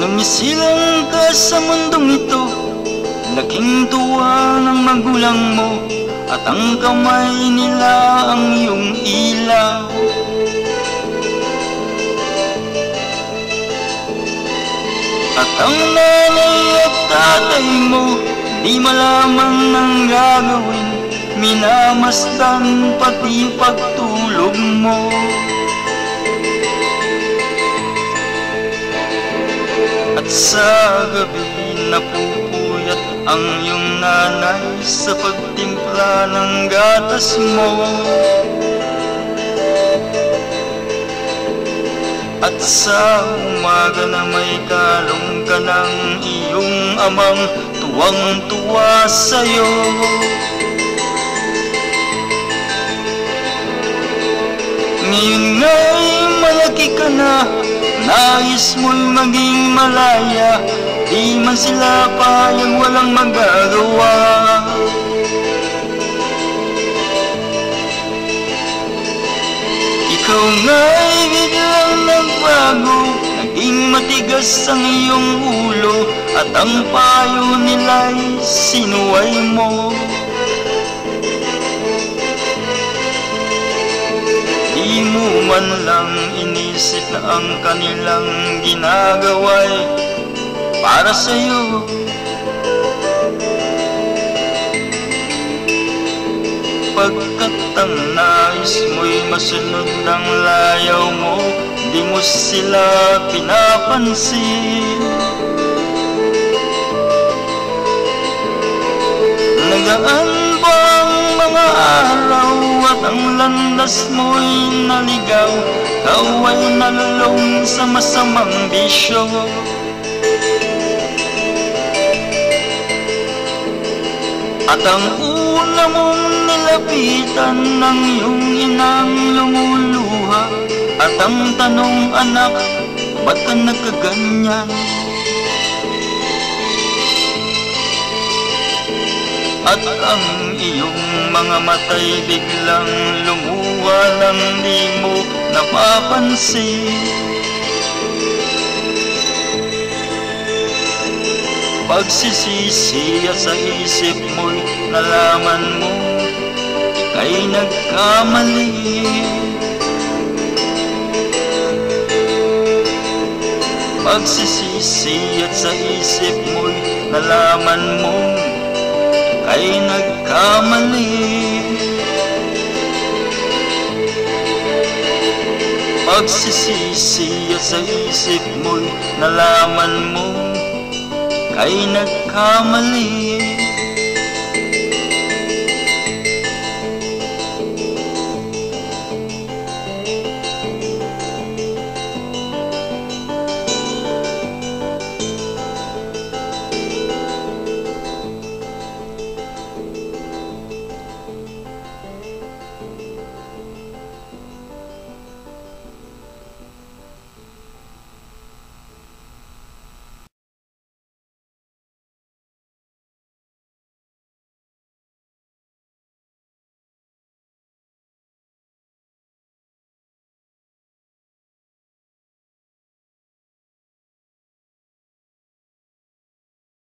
Namisilang ka sa mundong ito, laking tuwa ng magulang mo, at ang kamay nila ang iyong ilaw. At ang nanay at tatay mo, di malaman ng gagawin, minamasdan pati pagtulog mo. At sa gabi napupuyat ang iyong nanay sa pagtimpla ng gatas mo. At sa umaga na may kalong ka ng iyong amang tuwang-tuwa sa'yo. Ngayon nga'y malaki ka na, nais mo'y maging malaya, di man sila payag walang magagawa. Ikaw nga'y biglang nagbago, naging matigas ang iyong ulo, at ang payo nila'y sinuway mo. Di mo man lang inisip na ang kanilang ginagawa'y para sa'yo. Pagkat ang nais mo'y masunod ng layaw mo, di mo sila pinapansin. Nagaan ba ang mga araw at ang landas mo'y naligaw, ikaw ay nalulong sa masamang bisyo. At ang una mong nilapitan ng iyong inang lumuluha, at ang tanong, anak, ba't ka nagkaganyan? At ang iyong mga mata'y biglang lumuha nang di mo napapansin. Pagsisisi at sa isip mo'y nalaman mo, ika'y nagkamali. Pagsisisi at sa isip mo'y nalaman mo, ika'y nagkamali. Pagsisisi at sa isip mo'y nalaman mo, ika'y nagkamali.